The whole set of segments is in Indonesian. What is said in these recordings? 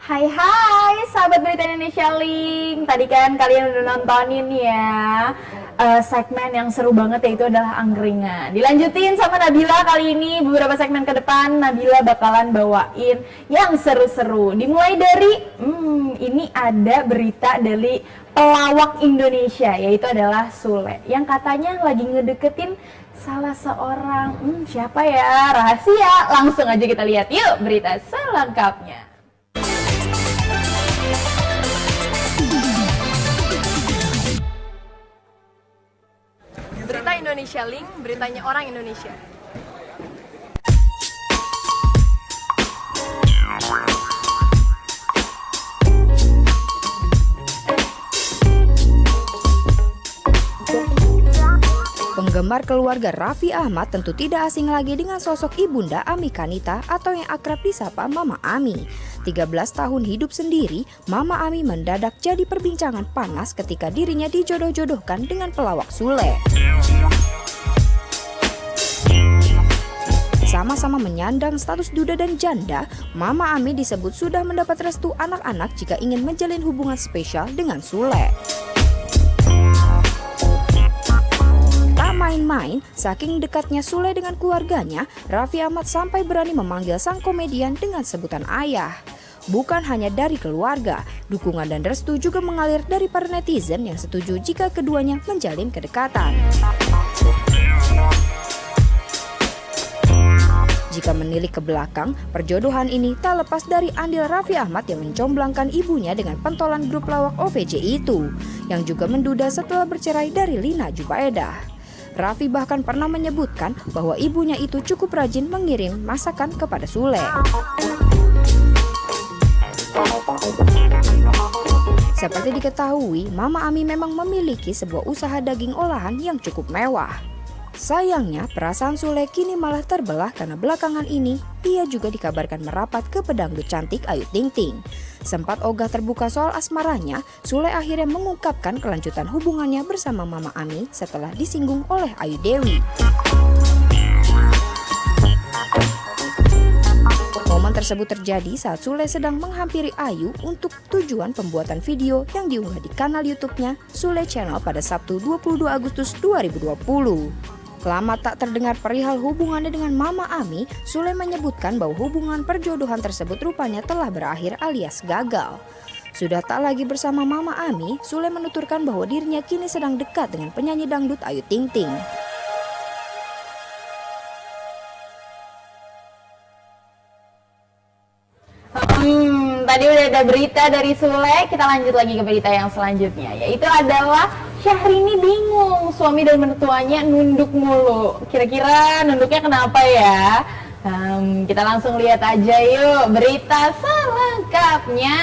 Hai sahabat Berita Indonesia Link. Tadi kan kalian udah nontonin ya segmen yang seru banget, yaitu adalah angkringan. Dilanjutin sama Nabila kali ini. Beberapa segmen ke depan Nabila bakalan bawain yang seru-seru. Dimulai dari ini ada berita dari pelawak Indonesia, yaitu adalah Sule, yang katanya lagi ngedeketin salah seorang siapa ya, rahasia. Langsung aja kita lihat yuk berita selengkapnya. Berita Indonesia Link, beritanya orang Indonesia. Penggemar keluarga Raffi Ahmad tentu tidak asing lagi dengan sosok ibunda Ami Kanita atau yang akrab disapa Mama Ami. 13 tahun hidup sendiri, Mama Ami mendadak jadi perbincangan panas ketika dirinya dijodoh-jodohkan dengan pelawak Sule. Sama-sama menyandang status duda dan janda, Mama Ami disebut sudah mendapat restu anak-anak jika ingin menjalin hubungan spesial dengan Sule. Main-main, saking dekatnya Sule dengan keluarganya, Raffi Ahmad sampai berani memanggil sang komedian dengan sebutan ayah. Bukan hanya dari keluarga, dukungan dan restu juga mengalir dari para netizen yang setuju jika keduanya menjalin kedekatan. Jika menilik ke belakang, perjodohan ini tak lepas dari andil Raffi Ahmad yang mencomblangkan ibunya dengan pentolan grup lawak OVJ itu, yang juga menduda setelah bercerai dari Lina Jubaedah. Raffi bahkan pernah menyebutkan bahwa ibunya itu cukup rajin mengirim masakan kepada Sule. Seperti diketahui, Mama Ami memang memiliki sebuah usaha daging olahan yang cukup mewah. Sayangnya, perasaan Sule kini malah terbelah karena belakangan ini ia juga dikabarkan merapat ke pedangdut cantik Ayu Ting Ting. Sempat ogah terbuka soal asmaranya, Sule akhirnya mengungkapkan kelanjutan hubungannya bersama Mama Ami setelah disinggung oleh Ayu Dewi. Momen tersebut terjadi saat Sule sedang menghampiri Ayu untuk tujuan pembuatan video yang diunggah di kanal YouTube-nya Sule Channel pada Sabtu 22 Agustus 2020. Lama tak terdengar perihal hubungannya dengan Mama Ami, Sule menyebutkan bahwa hubungan perjodohan tersebut rupanya telah berakhir alias gagal. Sudah tak lagi bersama Mama Ami, Sule menuturkan bahwa dirinya kini sedang dekat dengan penyanyi dangdut Ayu Ting Ting. Tadi udah ada berita dari Sule, kita lanjut lagi ke berita yang selanjutnya, yaitu adalah Syahrini bingung, suami dan mertuanya nunduk mulu. Kira-kira nunduknya kenapa ya? Kita langsung lihat aja yuk berita selengkapnya.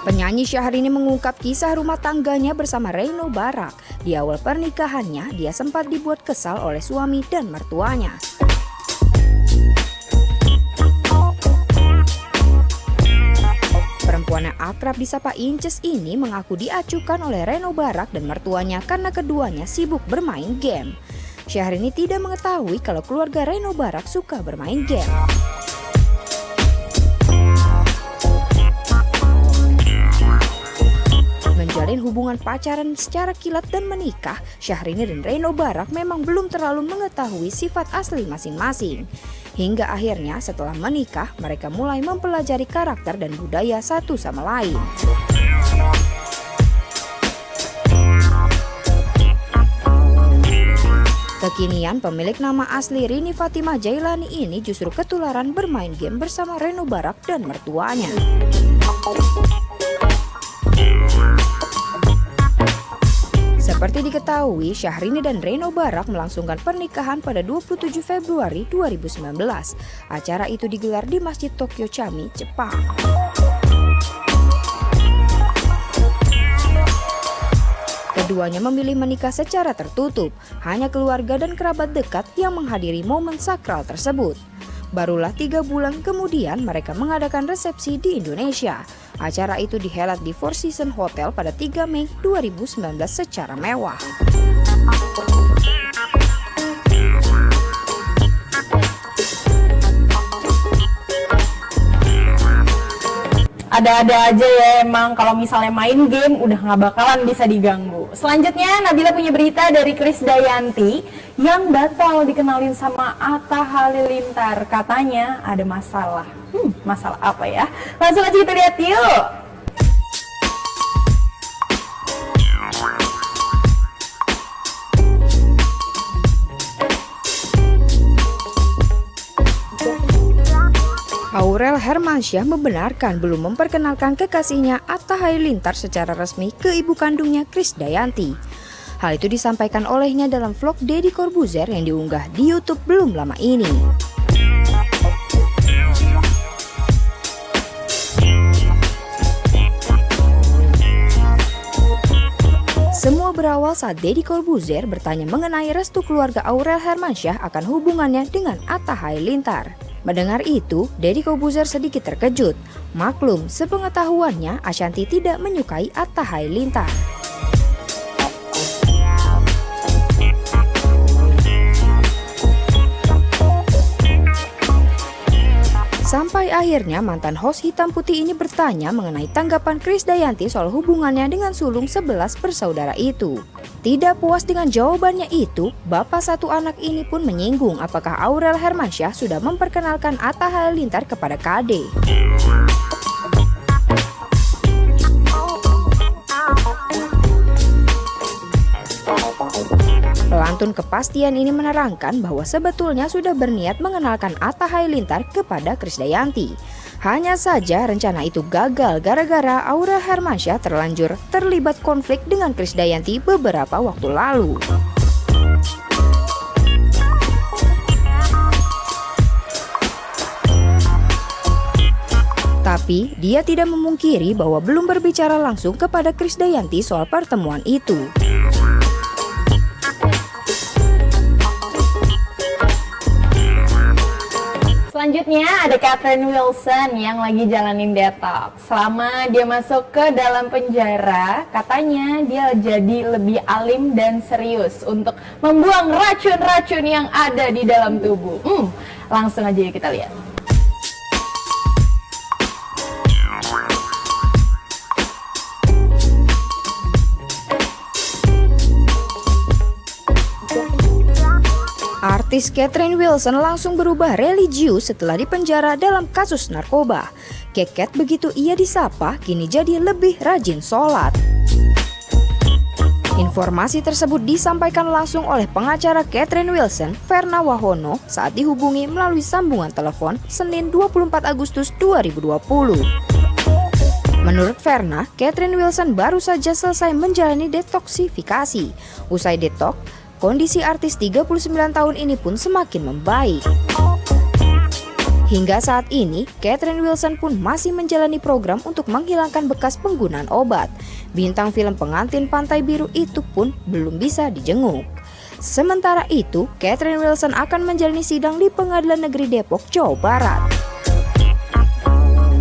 Penyanyi Syahrini mengungkap kisah rumah tangganya bersama Reno Barak. Di awal pernikahannya, dia sempat dibuat kesal oleh suami dan mertuanya. Perempuan yang akrab disapa Inces ini mengaku diacukan oleh Reno Barak dan mertuanya karena keduanya sibuk bermain game. Syahrini tidak mengetahui kalau keluarga Reno Barak suka bermain game. Menjalin hubungan pacaran secara kilat dan menikah, Syahrini dan Reno Barak memang belum terlalu mengetahui sifat asli masing-masing. Hingga akhirnya setelah menikah, mereka mulai mempelajari karakter dan budaya satu sama lain. Kekinian, pemilik nama asli Rini Fatimah Jailani ini justru ketularan bermain game bersama Reno Barak dan mertuanya. Seperti diketahui, Syahrini dan Reno Barak melangsungkan pernikahan pada 27 Februari 2019. Acara itu digelar di Masjid Tokyo Chami, Jepang. Keduanya memilih menikah secara tertutup, hanya keluarga dan kerabat dekat yang menghadiri momen sakral tersebut. Barulah 3 bulan kemudian mereka mengadakan resepsi di Indonesia. Acara itu dihelat di Four Seasons Hotel pada 3 Mei 2019 secara mewah. Ada-ada aja ya emang, kalau misalnya main game udah nggak bakalan bisa diganggu. Selanjutnya Nabila punya berita dari Krisdayanti yang batal dikenalin sama Atta Halilintar. Katanya ada masalah. Masalah apa ya? Langsung aja kita lihat yuk. Aurel Hermansyah membenarkan belum memperkenalkan kekasihnya Atta Halilintar secara resmi ke ibu kandungnya Krisdayanti. Hal itu disampaikan olehnya dalam vlog Deddy Corbuzier yang diunggah di YouTube belum lama ini. Semua berawal saat Deddy Corbuzier bertanya mengenai restu keluarga Aurel Hermansyah akan hubungannya dengan Atta Halilintar. Mendengar itu, Deddy Corbuzier sedikit terkejut. Maklum, sepengetahuannya Ashanty tidak menyukai Atta Halilintar. Sampai akhirnya mantan host hitam putih ini bertanya mengenai tanggapan Krisdayanti soal hubungannya dengan sulung 11 bersaudara itu. Tidak puas dengan jawabannya itu, bapak satu anak ini pun menyinggung apakah Aurel Hermansyah sudah memperkenalkan Atta Halilintar kepada KD. Pelantun kepastian ini menerangkan bahwa sebetulnya sudah berniat mengenalkan Atta Halilintar kepada Krisdayanti. Hanya saja rencana itu gagal gara-gara Aurel Hermansyah terlanjur terlibat konflik dengan Krisdayanti beberapa waktu lalu. Tapi dia tidak memungkiri bahwa belum berbicara langsung kepada Krisdayanti soal pertemuan itu. Selanjutnya ada Catherine Wilson yang lagi jalanin detox. Selama dia masuk ke dalam penjara, katanya dia jadi lebih alim dan serius untuk membuang racun-racun yang ada di dalam tubuh. Langsung aja kita lihat. Artis Catherine Wilson langsung berubah religius setelah dipenjara dalam kasus narkoba. Keket begitu ia disapa, kini jadi lebih rajin sholat. Informasi tersebut disampaikan langsung oleh pengacara Catherine Wilson, Verna Wahono, saat dihubungi melalui sambungan telepon Senin 24 Agustus 2020. Menurut Verna, Catherine Wilson baru saja selesai menjalani detoksifikasi. Usai detox, kondisi artis 39 tahun ini pun semakin membaik. Hingga saat ini, Catherine Wilson pun masih menjalani program untuk menghilangkan bekas penggunaan obat. Bintang film Pengantin Pantai Biru itu pun belum bisa dijenguk. Sementara itu, Catherine Wilson akan menjalani sidang di Pengadilan Negeri Depok, Jawa Barat.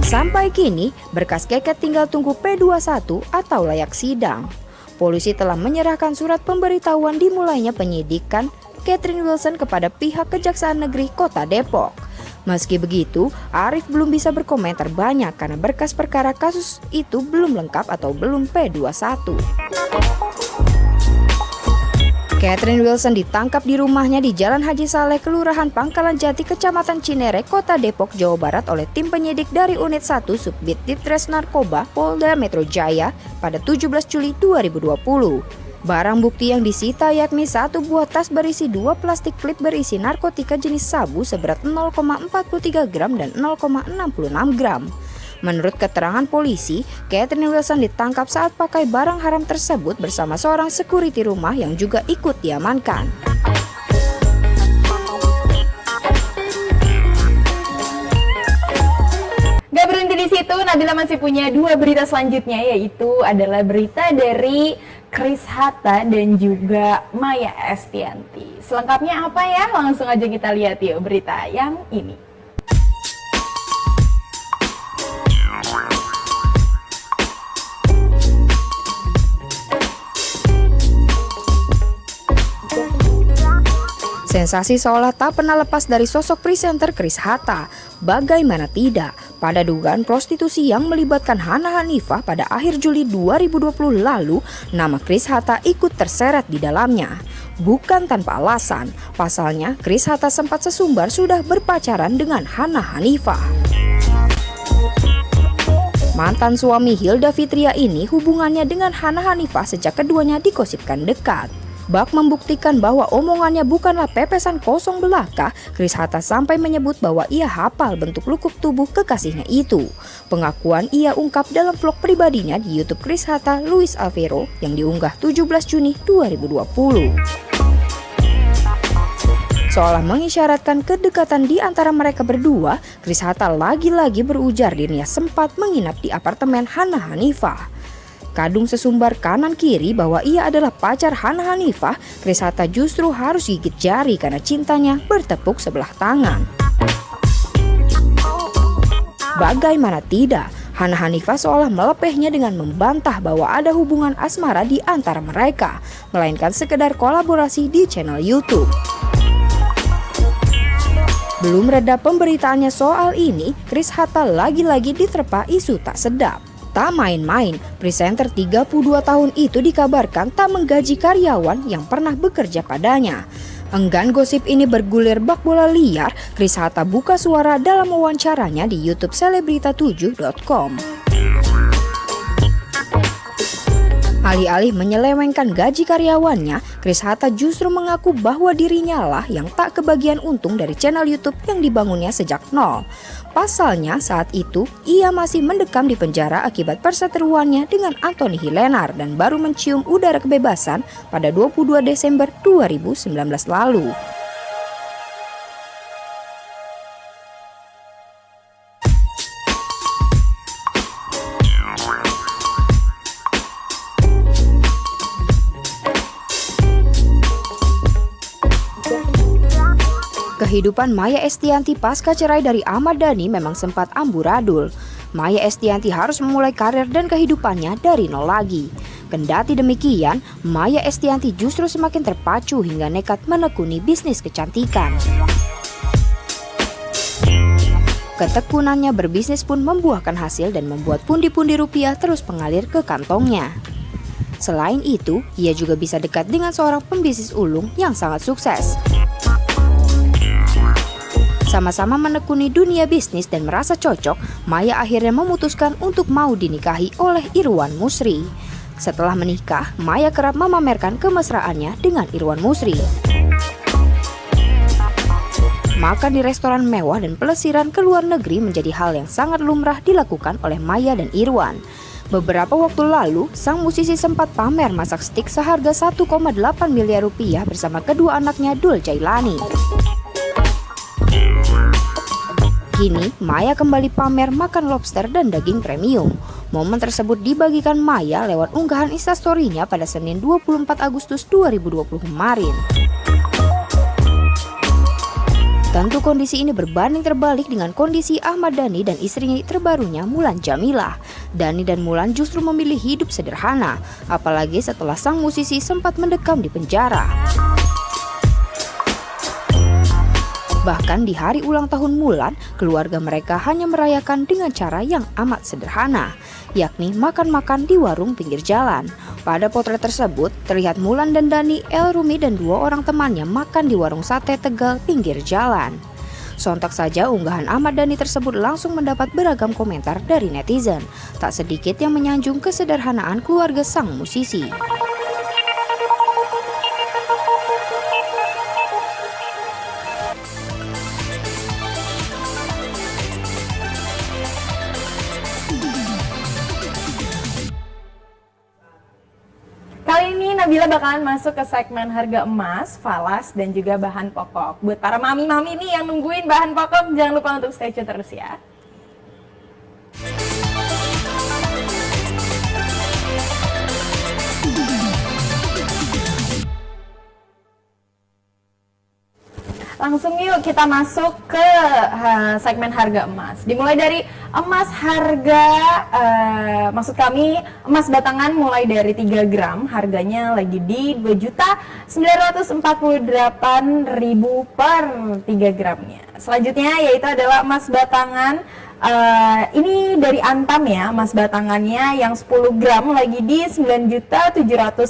Sampai kini, berkas Keket tinggal tunggu P21 atau layak sidang. Polisi telah menyerahkan surat pemberitahuan dimulainya penyidikan Catherine Wilson kepada pihak Kejaksaan Negeri Kota Depok. Meski begitu, Arif belum bisa berkomentar banyak karena berkas perkara kasus itu belum lengkap atau belum P21. Catherine Wilson ditangkap di rumahnya di Jalan Haji Saleh, Kelurahan Pangkalan Jati, Kecamatan Cinere, Kota Depok, Jawa Barat oleh tim penyidik dari Unit 1 Subbit Ditres Narkoba Polda Metro Jaya pada 17 Juli 2020. Barang bukti yang disita yakni satu buah tas berisi 2 plastik klip berisi narkotika jenis sabu seberat 0,43 gram dan 0,66 gram. Menurut keterangan polisi, Catherine Wilson ditangkap saat pakai barang haram tersebut bersama seorang security rumah yang juga ikut diamankan. Gak berhenti di situ, Nabila masih punya 2 berita selanjutnya, yaitu adalah berita dari Chris Hatta dan juga Maya Estianty. Selengkapnya apa ya? Langsung aja kita lihat yuk berita yang ini. Sensasi seolah tak pernah lepas dari sosok presenter Chris Hatta. Bagaimana tidak, pada dugaan prostitusi yang melibatkan Hana Hanifah pada akhir Juli 2020 lalu, nama Chris Hatta ikut terseret di dalamnya. Bukan tanpa alasan, pasalnya Chris Hatta sempat sesumbar sudah berpacaran dengan Hana Hanifah. Mantan suami Hilda Fitria ini hubungannya dengan Hana Hanifah sejak keduanya digosipkan dekat. Bak membuktikan bahwa omongannya bukanlah pepesan kosong belaka, Chris Hatta sampai menyebut bahwa ia hafal bentuk lukuk tubuh kekasihnya itu. Pengakuan ia ungkap dalam vlog pribadinya di YouTube Chris Hatta Luis Alvaro yang diunggah 17 Juni 2020. Seolah mengisyaratkan kedekatan di antara mereka berdua, Chris Hatta lagi-lagi berujar dirinya sempat menginap di apartemen Hana Hanifah. Kadung sesumbar kanan kiri bahwa ia adalah pacar Hana Hanifah, Chris Hatta justru harus gigit jari karena cintanya bertepuk sebelah tangan. Bagaimana tidak, Hana Hanifah seolah melepehnya dengan membantah bahwa ada hubungan asmara di antara mereka, melainkan sekedar kolaborasi di channel YouTube. Belum reda pemberitaannya soal ini, Chris Hatta lagi-lagi diterpa isu tak sedap. Tak main-main, presenter 32 tahun itu dikabarkan tak menggaji karyawan yang pernah bekerja padanya. Enggan gosip ini bergulir bak bola liar, Chris Hatta buka suara dalam wawancaranya di YouTube Selebrita7.com. Alih-alih menyelewengkan gaji karyawannya, Chris Hatta justru mengaku bahwa dirinya lah yang tak kebagian untung dari channel YouTube yang dibangunnya sejak nol. Pasalnya saat itu ia masih mendekam di penjara akibat perseteruannya dengan Anthony Hilenar dan baru mencium udara kebebasan pada 22 Desember 2019 lalu. Kehidupan Maya Estianty pasca cerai dari Ahmad Dhani memang sempat amburadul. Maya Estianty harus memulai karir dan kehidupannya dari nol lagi. Kendati demikian, Maya Estianty justru semakin terpacu hingga nekat menekuni bisnis kecantikan. Ketekunannya berbisnis pun membuahkan hasil dan membuat pundi-pundi rupiah terus mengalir ke kantongnya. Selain itu, ia juga bisa dekat dengan seorang pembisnis ulung yang sangat sukses. Sama-sama menekuni dunia bisnis dan merasa cocok, Maya akhirnya memutuskan untuk mau dinikahi oleh Irwan Musri. Setelah menikah, Maya kerap memamerkan kemesraannya dengan Irwan Musri. Makan di restoran mewah dan pelesiran ke luar negeri menjadi hal yang sangat lumrah dilakukan oleh Maya dan Irwan. Beberapa waktu lalu, sang musisi sempat pamer masak stik seharga 1,8 miliar rupiah bersama kedua anaknya Dul Jailani. Kini, Maya kembali pamer makan lobster dan daging premium. Momen tersebut dibagikan Maya lewat unggahan Instastory-nya pada Senin 24 Agustus 2020 kemarin. Tentu kondisi ini berbanding terbalik dengan kondisi Ahmad Dhani dan istrinya terbarunya Mulan Jameelah. Dhani dan Mulan justru memilih hidup sederhana, apalagi setelah sang musisi sempat mendekam di penjara. Bahkan di hari ulang tahun Mulan, keluarga mereka hanya merayakan dengan cara yang amat sederhana, yakni makan-makan di warung pinggir jalan. Pada potret tersebut, terlihat Mulan dan Dhani, El Rumi dan dua orang temannya makan di warung sate Tegal pinggir jalan. Sontak saja unggahan Ahmad Dhani tersebut langsung mendapat beragam komentar dari netizen. Tak sedikit yang menyanjung kesederhanaan keluarga sang musisi. Kali ini Nabila bakalan masuk ke segmen harga emas, falas, dan juga bahan pokok. Buat para mami-mami nih yang nungguin bahan pokok, jangan lupa untuk stay tune terus ya. Langsung yuk kita masuk ke segmen harga emas. Dimulai dari emas harga, maksud kami emas batangan mulai dari 3 gram, harganya lagi di 2.948.000 per 3 gramnya. Selanjutnya yaitu adalah emas batangan. Ini dari Antam ya, emas batangannya yang 10 gram lagi di 9.705.000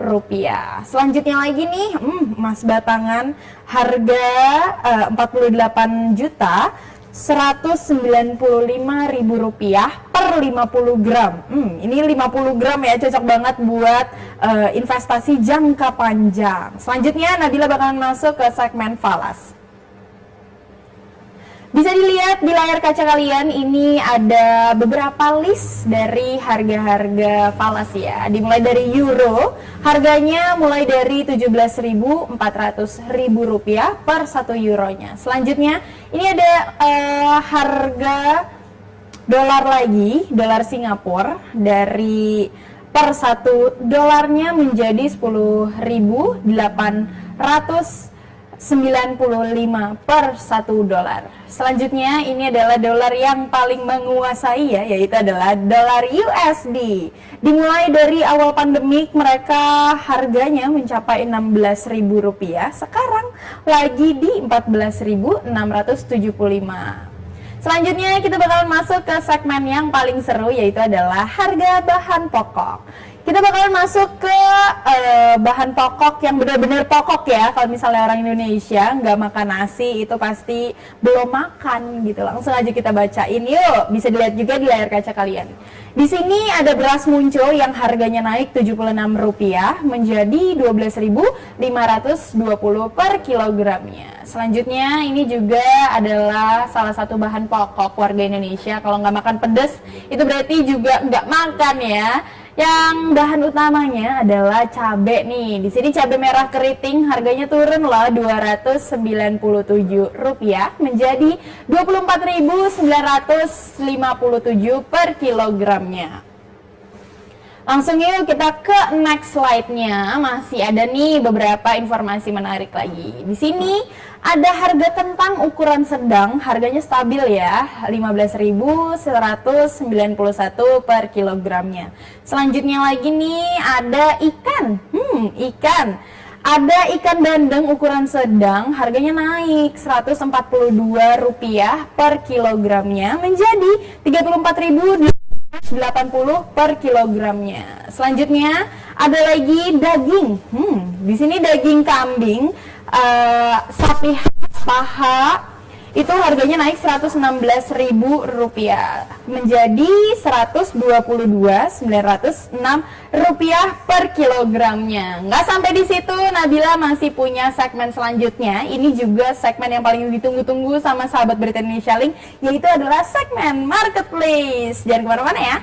rupiah. Selanjutnya lagi nih, emas batangan harga 48 juta 195.000 rupiah per 50 gram. Ini 50 gram ya, cocok banget buat investasi jangka panjang. Selanjutnya Nabila bakalan masuk ke segmen falas. Bisa dilihat di layar kaca kalian, ini ada beberapa list dari harga-harga falas ya. Dimulai dari euro, harganya mulai dari 17.400.000 rupiah per 1 euronya. Selanjutnya ini ada harga dolar lagi, dolar Singapura, dari per 1 dolarnya menjadi 10.895 per 1 dolar. Selanjutnya ini adalah dolar yang paling menguasai ya, yaitu adalah dolar USD. Dimulai dari awal pandemik mereka harganya mencapai 16.000 rupiah, sekarang lagi di 14.675. Selanjutnya kita bakalan masuk ke segmen yang paling seru, yaitu adalah harga bahan pokok. Kita bakalan masuk ke bahan pokok yang benar-benar pokok ya. Kalau misalnya orang Indonesia nggak makan nasi, itu pasti belum makan gitu. Langsung aja kita bacain yuk. Bisa dilihat juga di layar kaca kalian. Di sini ada beras muncul yang harganya naik Rp76 menjadi Rp12.520 per kilogramnya. Selanjutnya ini juga adalah salah satu bahan pokok warga Indonesia. Kalau nggak makan pedas, itu berarti juga nggak makan ya. Yang bahan utamanya adalah cabai nih. Di sini cabai merah keriting harganya turun loh Rp297 menjadi Rp24.957 per kilogramnya. Langsung yuk kita ke next slide-nya. Masih ada nih beberapa informasi menarik lagi. Di sini ada harga kentang ukuran sedang, harganya stabil ya, Rp15.191 per kilogramnya. Selanjutnya lagi nih ada ikan. Ada ikan bandeng ukuran sedang, harganya naik Rp142 per kilogramnya menjadi Rp34.080 per kilogramnya. Selanjutnya ada lagi daging. Di sini daging kambing sapi paha itu harganya naik Rp116.000 menjadi Rp122.906 per kilogramnya. Nggak sampai di situ, Nabila masih punya segmen selanjutnya. Ini juga segmen yang paling ditunggu-tunggu sama sahabat Berita Indonesia Link, yaitu adalah segmen marketplace. Jangan kemana-mana ya.